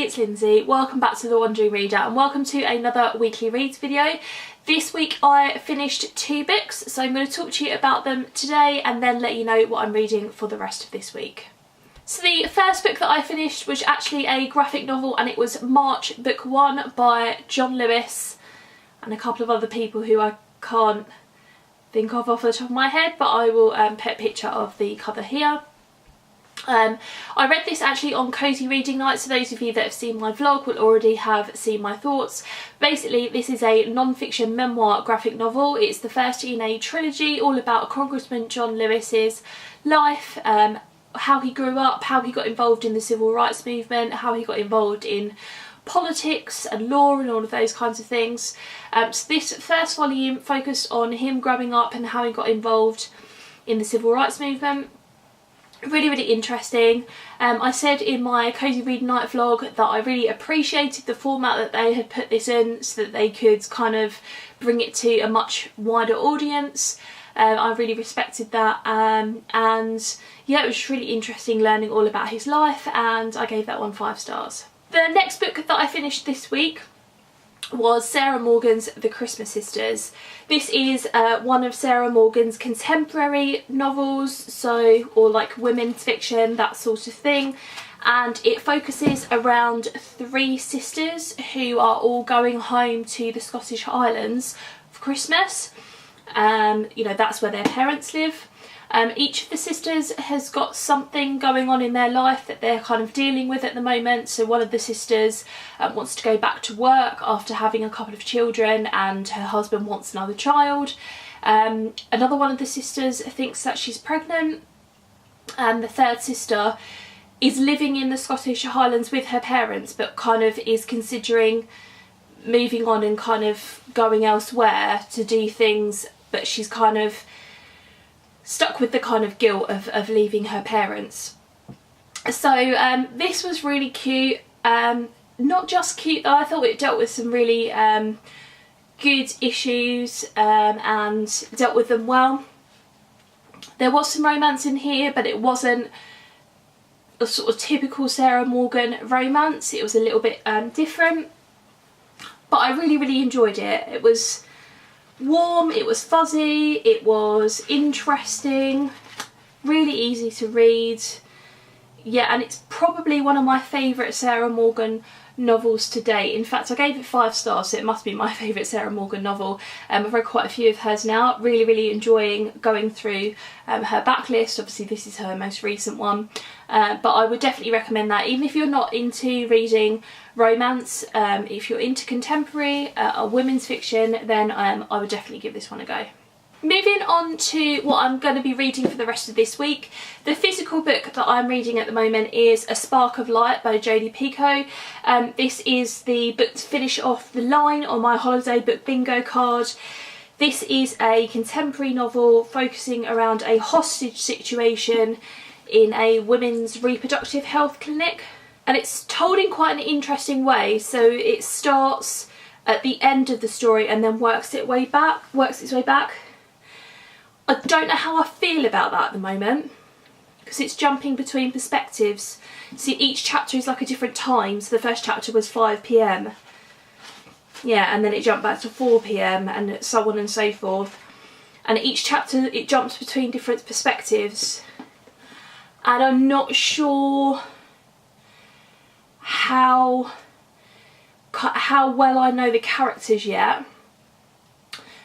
it's Lindsay. Welcome back to The Wandering Reader and welcome to another weekly reads video. This week I finished 2 books, so I'm going to talk to you about them today and then let you know what I'm reading for the rest of this week. So the first book that I finished was actually a graphic novel, and it was March Book 1 by John Lewis and a couple of other people who I can't think of off the top of my head, but I will put a picture of the cover here. I read this actually on Cozy Reading Night, so those of you that have seen my vlog will already have seen my thoughts. Basically, this is a non-fiction memoir graphic novel. It's the first in a trilogy all about Congressman John Lewis's life, how he grew up, how he got involved in the civil rights movement, how he got involved in politics and law and all of those kinds of things. So this first volume focused on him growing up and how he got involved in the civil rights movement. Really interesting. I said in my Cozy Reading Night vlog that I really appreciated the format that they had put this in so that they could kind of bring it to a much wider audience. I really respected that, and yeah, it was really interesting learning all about his life, and I gave that one 5 stars. The next book that I finished this week was Sarah Morgan's The Christmas Sisters. This is one of Sarah Morgan's contemporary novels, or like women's fiction, that sort of thing, and it focuses around 3 sisters who are all going home to the Scottish Highlands for Christmas. You know, that's where their parents live. Each of the sisters has got something going on in their life that they're kind of dealing with at the moment. So one of the sisters wants to go back to work after having a couple of children, and her husband wants another child. Another one of the sisters thinks that she's pregnant, and the third sister is living in the Scottish Highlands with her parents, but kind of is considering moving on and kind of going elsewhere to do things, but she's kind of stuck with the kind of guilt of leaving her parents. So this was really cute. Not just cute though, I thought it dealt with some really good issues and dealt with them well. There was some romance in here, but it wasn't a sort of typical Sarah Morgan romance. It was a little bit different, but I really enjoyed it. It was warm, it was fuzzy, it was interesting, really easy to read. Yeah, and it's probably one of my favourite Sarah Morgan novels to date. In fact, I gave it 5 stars, so it must be my favourite Sarah Morgan novel. I've read quite a few of hers now, really enjoying going through her backlist. Obviously this is her most recent one, but I would definitely recommend that, even if you're not into reading romance. If you're into contemporary women's fiction, then I would definitely give this one a go. Moving on to what I'm going to be reading for the rest of this week. The physical book that I'm reading at the moment is A Spark of Light by Jodi Picoult. This is the book to finish off the line on my holiday book bingo card. This is a contemporary novel focusing around a hostage situation in a women's reproductive health clinic. And it's told in quite an interesting way. So it starts at the end of the story and then works its way back. I don't know how I feel about that at the moment, because it's jumping between perspectives. See, each chapter is like a different time. So the first chapter was 5 PM. Yeah, and then it jumped back to 4 PM and so on and so forth. And each chapter, it jumps between different perspectives. And I'm not sure how well I know the characters yet,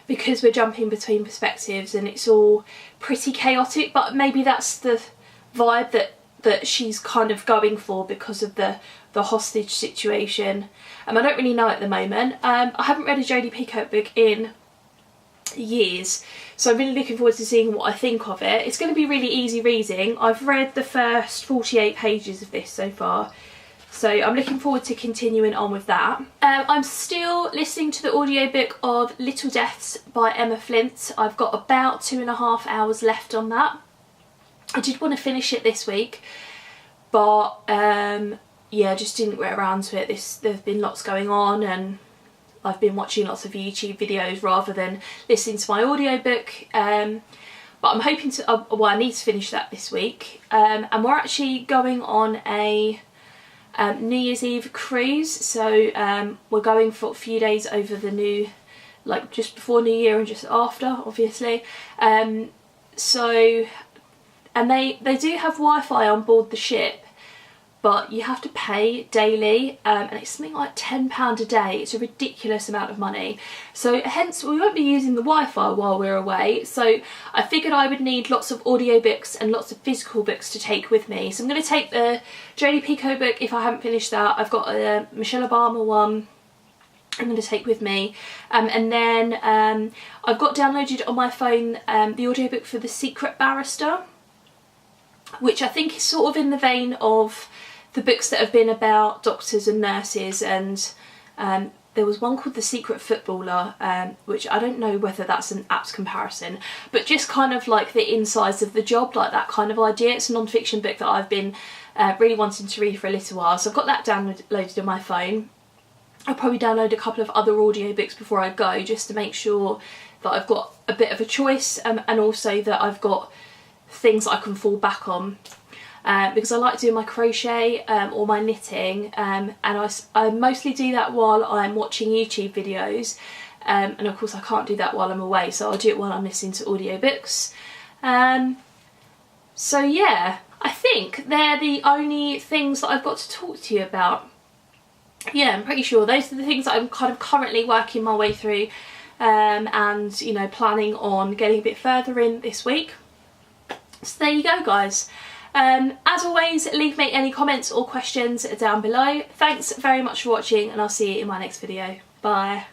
because we're jumping between perspectives and it's all pretty chaotic, but maybe that's the vibe that she's kind of going for because of the hostage situation. I don't really know at the moment. I haven't read a Jodi Picoult book in years, so I'm really looking forward to seeing what I think of it. It's going to be really easy reading. I've read the first 48 pages of this so far, so I'm looking forward to continuing on with that. I'm still listening to the audiobook of Little Deaths by Emma Flint. I've got about 2.5 hours left on that. I did want to finish it this week, but yeah, just didn't get around to it. There's been lots going on and I've been watching lots of YouTube videos rather than listening to my audiobook. But I'm hoping to, well, I need to finish that this week. And we're actually going on a New Year's Eve cruise. So we're going for a few days over the new, like just before New Year and just after, obviously. So, and they do have Wi-Fi on board the ship, but you have to pay daily, and it's something like £10 a day. It's a ridiculous amount of money. So hence we won't be using the Wi-Fi while we're away. So I figured I would need lots of audiobooks and lots of physical books to take with me. So I'm going to take the Jodi Picoult book if I haven't finished that. I've got a Michelle Obama one I'm going to take with me, and then I've got downloaded on my phone the audiobook for The Secret Barrister, which I think is sort of in the vein of the books that have been about doctors and nurses, and there was one called The Secret Footballer, which I don't know whether that's an apt comparison, but just kind of like the insides of the job, like that kind of idea. It's a non-fiction book that I've been really wanting to read for a little while, so I've got that downloaded on my phone. I'll probably download a couple of other audiobooks before I go, just to make sure that I've got a bit of a choice, and also that I've got things that I can fall back on. Because I like doing my crochet or my knitting, and I mostly do that while I'm watching YouTube videos, and of course I can't do that while I'm away, so I'll do it while I'm listening to audiobooks. So yeah, I think they're the only things that I've got to talk to you about. Yeah, I'm pretty sure those are the things that I'm kind of currently working my way through, and you know, planning on getting a bit further in this week. So there you go, guys. As always, leave me any comments or questions down below. Thanks very much for watching, and I'll see you in my next video. Bye.